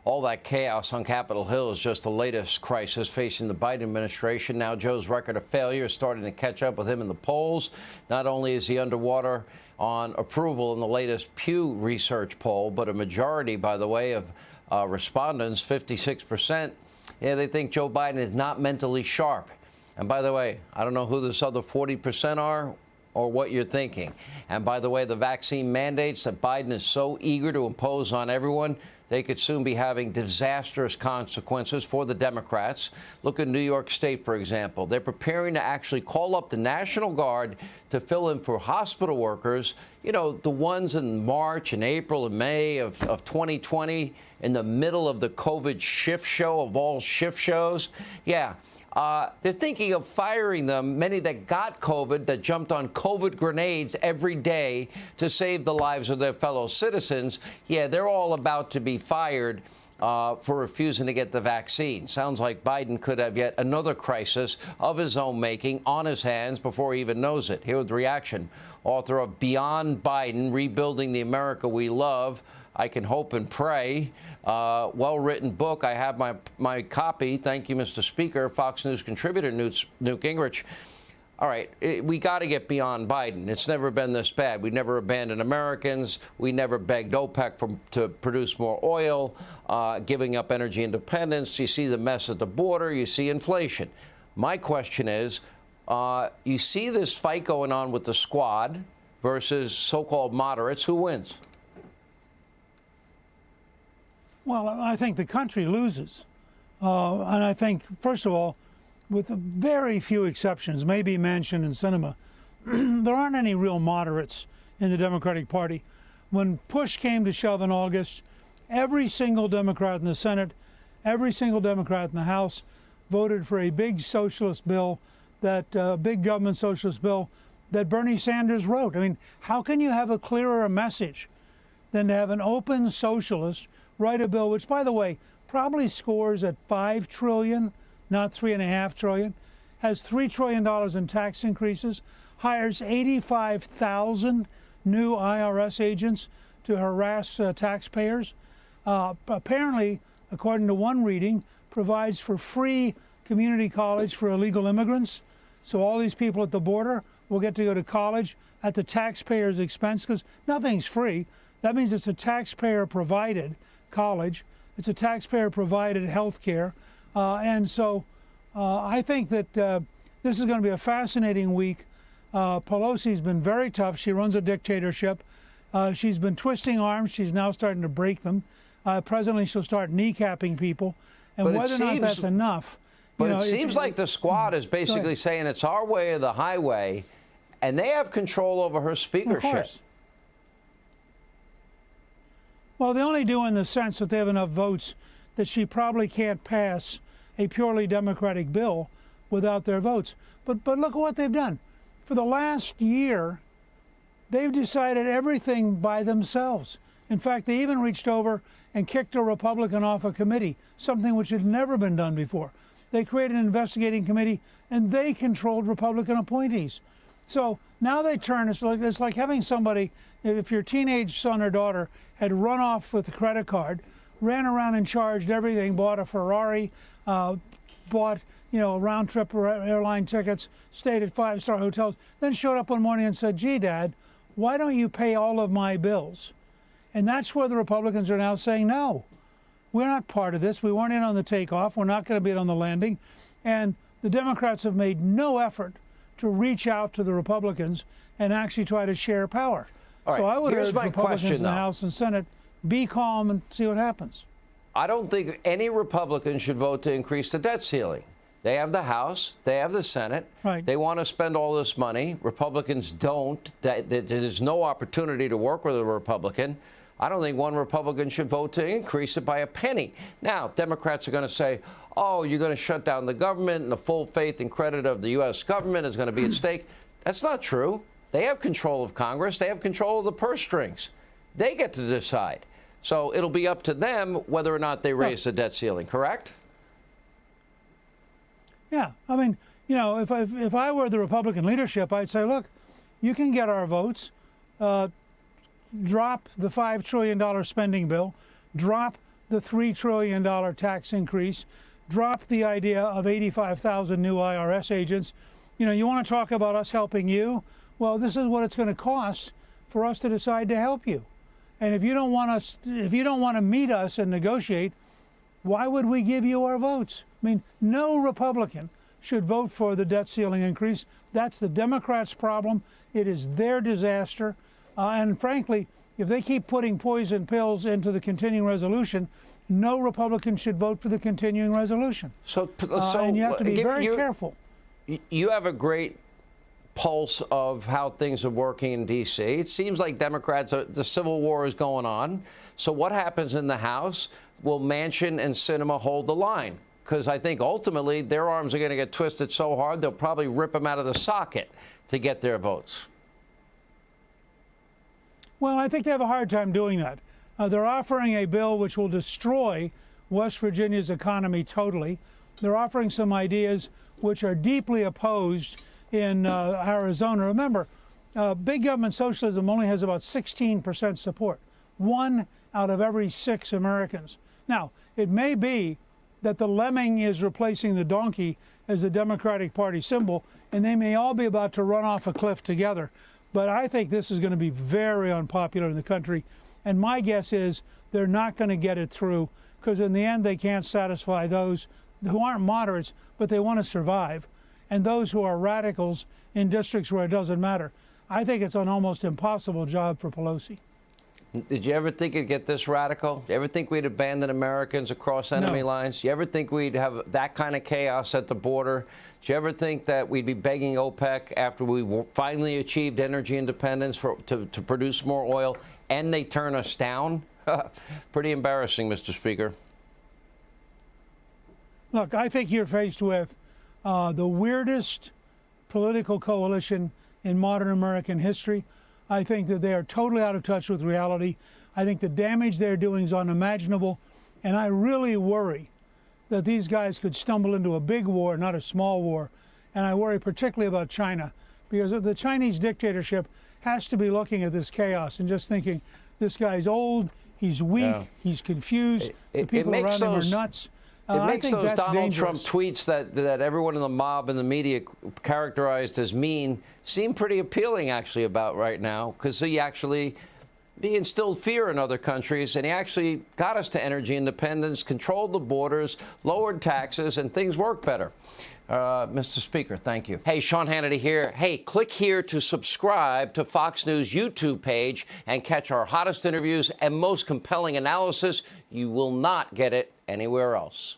All that chaos on Capitol Hill is just the latest crisis facing the Biden administration. Now Joe's record of failure is starting to catch up with him in the polls. Not only is he underwater on approval in the latest Pew Research poll, but a majority, by the way, of respondents, 56%, they think Joe Biden is not mentally sharp. And by the way, I don't know who this other 40% are or what you're thinking. And by the way, the vaccine mandates that Biden is so eager to impose on everyone, they could soon be having disastrous consequences for the Democrats. Look at New York State, for example. They're preparing to actually call up the National Guard to fill in for hospital workers, you know, the ones in March and April and May of 2020 in the middle of the COVID shift show of all shift shows. Yeah. They're thinking of firing them, many that got COVID, that jumped on COVID grenades every day to save the lives of their fellow citizens. Yeah, they're all about to be fired for refusing to get the vaccine. Sounds like Biden could have yet another crisis of his own making on his hands before he even knows it. Here with the reaction, author of Beyond Biden, Rebuilding the America We Love, I Can Hope and Pray. Well-written book. I have my copy. Thank you, Mr. Speaker. Fox News contributor Newt Gingrich. All right, we got to get beyond Biden. It's never been this bad. We never abandoned Americans. We never begged OPEC to produce more oil, giving up energy independence. You see the mess at the border. You see inflation. My question is, you see this fight going on with the squad versus so-called moderates. Who wins? Well, I think the country loses. And I think, first of all, with very few exceptions, maybe Manchin and Sinema, there aren't any real moderates in the Democratic Party. When push came to shove in August, every single Democrat in the Senate, every single Democrat in the House voted for a big socialist bill, that big government socialist bill that Bernie Sanders wrote. I mean, how can you have a clearer message than to have an open socialist write a bill, which, by the way, probably scores at $5 trillion, not $3.5 trillion, has $3 trillion in tax increases, hires 85,000 new IRS agents to harass taxpayers, apparently, according to one reading, provides for free community college for illegal immigrants. So all these people at the border will get to go to college at the taxpayer's expense, because nothing's free. That means it's a taxpayer-provided college. It's a taxpayer-provided health care. And so I think that this is going to be a fascinating week. Pelosi's been very tough. She runs a dictatorship. She's been twisting arms. She's now starting to break them. Presently, she'll start kneecapping people. And but whether or not that's enough. But it seems like the squad is basically saying it's our way or the highway, and they have control over her speakership. Of course. Well, they only do in the sense that they have enough votes that she probably can't pass a purely Democratic bill without their votes. But look at what they've done. For the last year, they've decided everything by themselves. In fact, they even reached over and kicked a Republican off a committee, something which had never been done before. They created an investigating committee, and they controlled Republican appointees. So now they turn, it's like having somebody, if your teenage son or daughter had run off with a credit card, ran around and charged everything, bought a Ferrari, bought, round-trip airline tickets, stayed at five-star hotels, then showed up one morning and said, gee, Dad, why don't you pay all of my bills? And that's where the Republicans are now saying, no, we're not part of this. We weren't in on the takeoff. We're not going to be in on the landing. And the Democrats have made no effort to reach out to the Republicans and actually try to share power. All right, so I would urge my Republicans question, in the House and Senate, be calm and see what happens. I don't think any Republican should vote to increase the debt ceiling. They have the House. They have the Senate. Right. They want to spend all this money. Republicans don't. There's no opportunity to work with a Republican. I don't think one Republican should vote to increase it by a penny. Now, Democrats are going to say, oh, you're going to shut down the government and the full faith and credit of the U.S. government is going to be at stake. That's not true. They have control of Congress. They have control of the purse strings. They get to decide. So it'll be up to them whether or not they raise the debt ceiling, correct? Yeah. I mean, if I were the Republican leadership, I'd say, look, you can get our votes. Drop the $5 trillion spending bill, drop the $3 trillion tax increase, drop the idea of 85,000 new IRS agents. You know, you want to talk about us helping you? Well, this is what it's going to cost for us to decide to help you. And if you don't want to meet us and negotiate, why would we give you our votes? I mean, no Republican should vote for the debt ceiling increase. That's the Democrats' problem. It is their disaster. And frankly, if they keep putting poison pills into the continuing resolution, no Republican should vote for the continuing resolution. So and you have to be very careful. You have a great pulse of how things are working in D.C. It seems like Democrats, the Civil War is going on. So what happens in the House? Will Manchin and Sinema hold the line? Because I think ultimately their arms are going to get twisted so hard they'll probably rip them out of the socket to get their votes. Well, I think they have a hard time doing that. They're offering a bill which will destroy West Virginia's economy totally. They're offering some ideas which are deeply opposed in Arizona. Remember, big government socialism only has about 16% support. 1 out of every 6 Americans. Now, it may be that the lemming is replacing the donkey as the Democratic Party symbol, and they may all be about to run off a cliff together. But I think this is going to be very unpopular in the country. And my guess is they're not going to get it through because in the end they can't satisfy those who aren't moderates, but they want to survive, and those who are radicals in districts where it doesn't matter. I think it's an almost impossible job for Pelosi. Did you ever think it'd get this radical? You ever think we'd abandon Americans across enemy lines? You ever think we'd have that kind of chaos at the border? Did you ever think that we'd be begging OPEC after we finally achieved energy independence to produce more oil, and they turn us down? Pretty embarrassing, Mr. Speaker. Look, I think you're faced with the weirdest political coalition in modern American history. I think that they are totally out of touch with reality. I think the damage they're doing is unimaginable. And I really worry that these guys could stumble into a big war, not a small war. And I worry particularly about China, because the Chinese dictatorship has to be looking at this chaos and just thinking, this guy's old, he's weak, he's confused, the people around him are nuts. It makes those Donald Trump tweets that everyone in the mob and the media characterized as mean seem pretty appealing, actually, about right now, because he instilled fear in other countries, and he actually got us to energy independence, controlled the borders, lowered taxes, and things work better. Mr. Speaker, thank you. Hey, Sean Hannity here. Hey, click here to subscribe to Fox News YouTube page and catch our hottest interviews and most compelling analysis. You will not get it anywhere else.